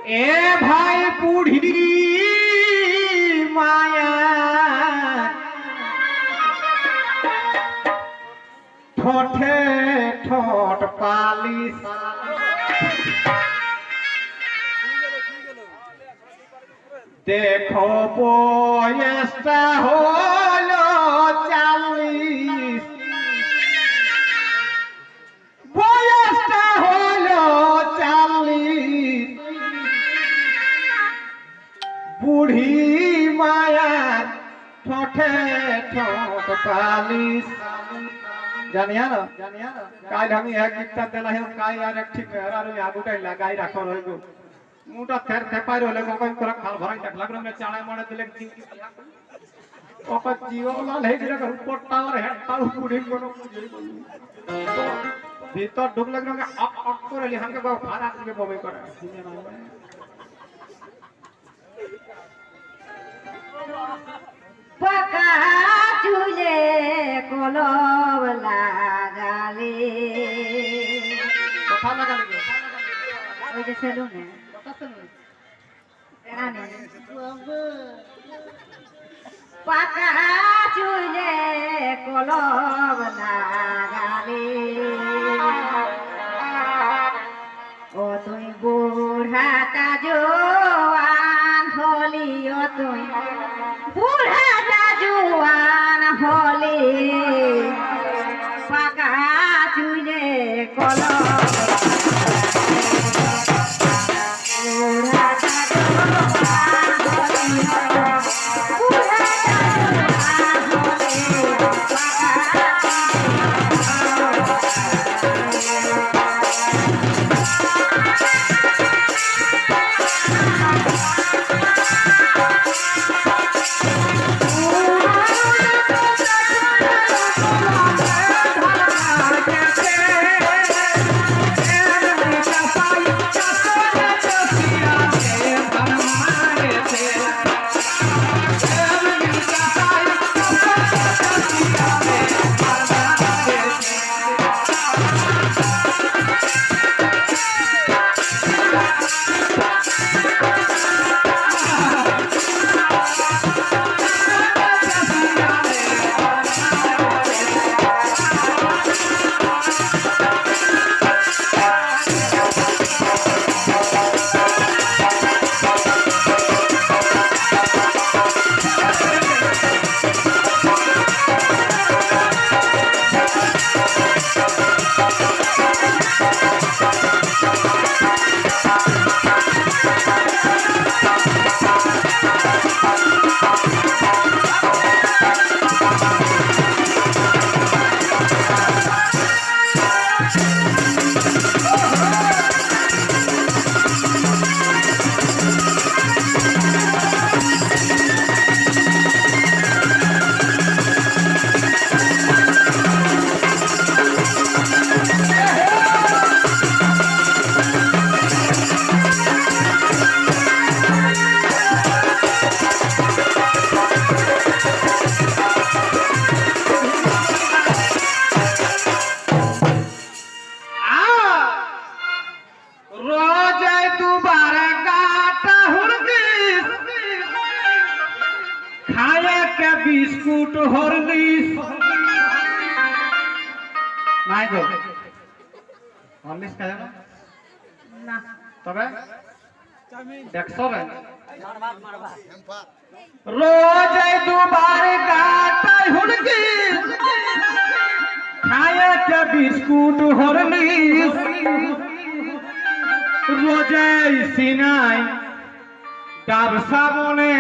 এ ভাই বুড়ি মায়া ঠোঁটে ঠোঁট পালিশ দেখো বয়সটা হলো 40 বয়সটা হলো 40 বুড়ি মায়ার ঠোঁটে ঠোঁট পালিশ জানিয়া না কাল আমি এক গীতটা দিলাম কাই আর এক ঠিক আর ওই আগুটাই লাগাই রাখো রইব মুটা থের থেপাই রইলে কখন করে খাল ভরাই থাক লাগলো মে চাড়াই মড়ে দিলে ওপর জীবলাল হে দিলে উপরটা আর হেডটা পুড়ি কোন ভিতর ঢুকলে গঙ্গা আপ আপ করে লিহানকে গো ফারা দিবে বমি করে পাকা চুলে কলম লাগালে কথা লাগালে ওই যে সেলুনে পাকা চুলে কলম লাগালে ও তুই বুড়া কাজোয়ান হলি ও তুই বুড়া কাজোয়ান হলি পাকা চুলে কলম বিস্কুট হরলিক্স নাই গো হরলিক্স খায় না তবে দেখছো রে রোজ দুবার গাটাই হুড়কি খায় কে বিস্কুট হরলিক্স রোজ সিনাই ডাব সাবনে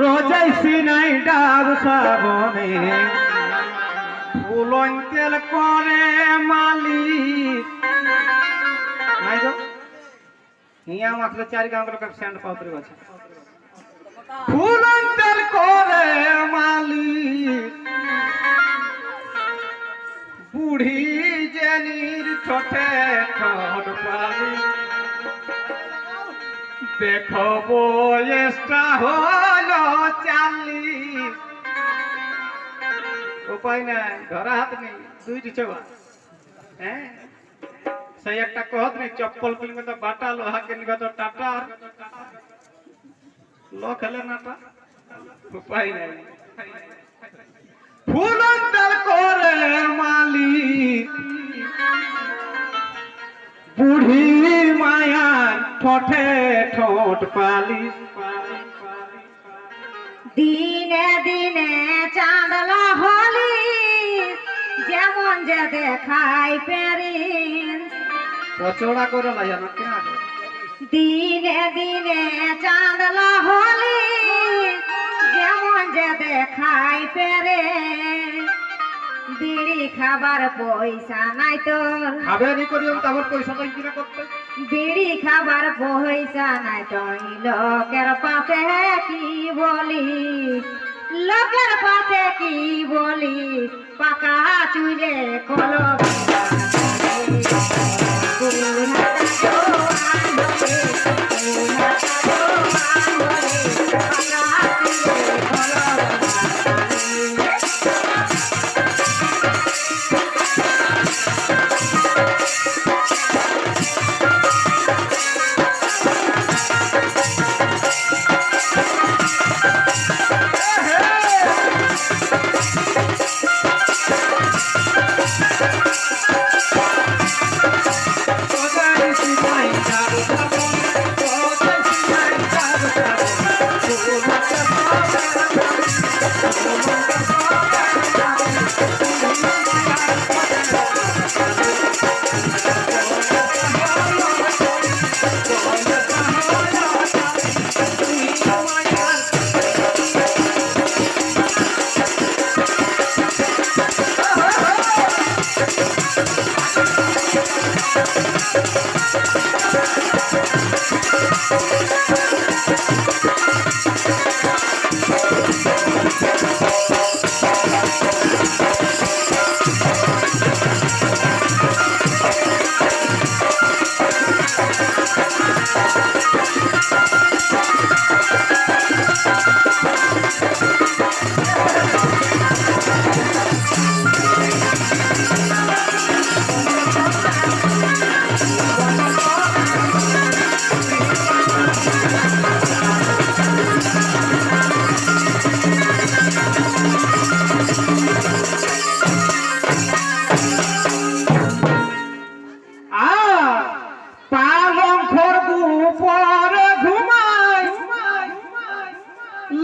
রোজাই সিনাই ডাব সাবনে ফুলন তেল করে মালিক নাই গো হিয়া মাত্র 4 গাঁও লোক সেন্ড পাউতরি আছে ফুলন তেল করে মালিক বুড়ি জেনির ঠোঁটে ঠোঁট পালি দেখো বয়সটা হলো 40 উপায় নাই ধরা হাত নেই দুইটি চোখা হ্যাঁ সেই একটা कहत नहीं चप्पल किनबे तो बाटा लोहा किनबे तो टाटा लो खेले नाटा उपाय नहीं फूलन दल करे मालिक बुढ़ी माया ठोठे ठोट पालिश দিনে দিনে চাঁদলা হলি যেমন যে দেখাই পেরিন পচড়া করে লাইয়া না কেন দিনে দিনে চাঁদলা হলি যেমন যে দেখাই পেরে বিড়ি খাবার পয়সা নাই তোর খাবে নি করিম তারপর পয়সা তো কিনা করতে বিড়ি খাবার পয়সা নাই তুই লোকের পাশে কি বলি লোকের পাশে কি বলি পাকা চুলে কলো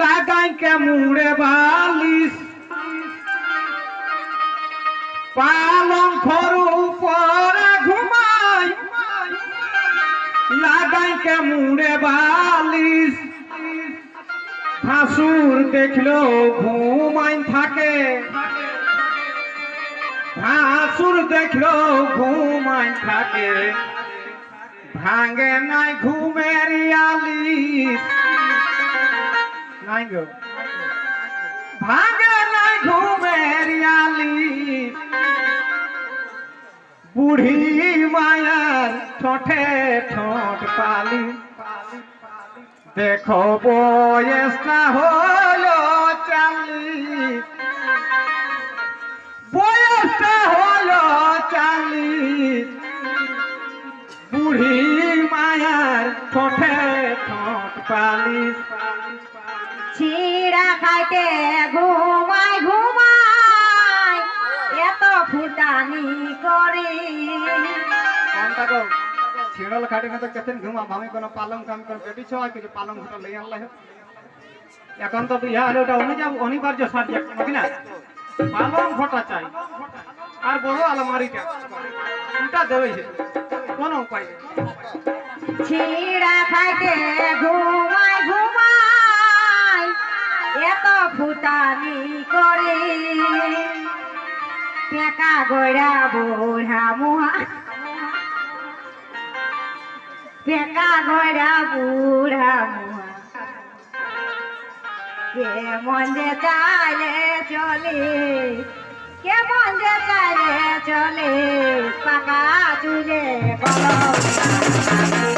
লাগাই কেমুড়ে বালিশ পালং খরু পরে ঘুমাই লাগাই কেমুড়ে বালিশ ভাসুর দেখলো ঘুমাই থাকে ভাসুর দেখলো ঘুমাই থাকে ভাঙে নাই ঘুমের আলিশ নাই গো ভাঙে নাই ঘুমের আলিশ বুড়ি মায়ার ঠোঁটে ঠোঁট পালি দেখো বয়সটা হলো 40 বয়সটা হলো 40 বুড়ি মায়ার ঠোঁটে ঠোঁট পালিশ ছিড়া খাইতে ঘুমাই ঘুমাই এত ফুটানি করি কোনটা গো ছিড়ল খাটে না তো কেতেন ঘুমা আমি কোন পালং কাম কোন বেটি ছ কিছু পালং ঘটা লই আনলা এখন তো বিয়া হলে ওটা অনিবার্য সাবজেক্ট নাকি না পালং ঘটা চাই আর বড় আলমারিটা এটা দেবেছে কোনো উপায় নেই ছিড়া খাইতে ঘুমাই ঘুমাই এত ফুটানি করে পেকা গড়া বুড়া মুহা পেকা গড়া বুড়া মুহা কেমন যে চাইলে চলে কেমন যে চাইলে চলে পাকা চুলে কলম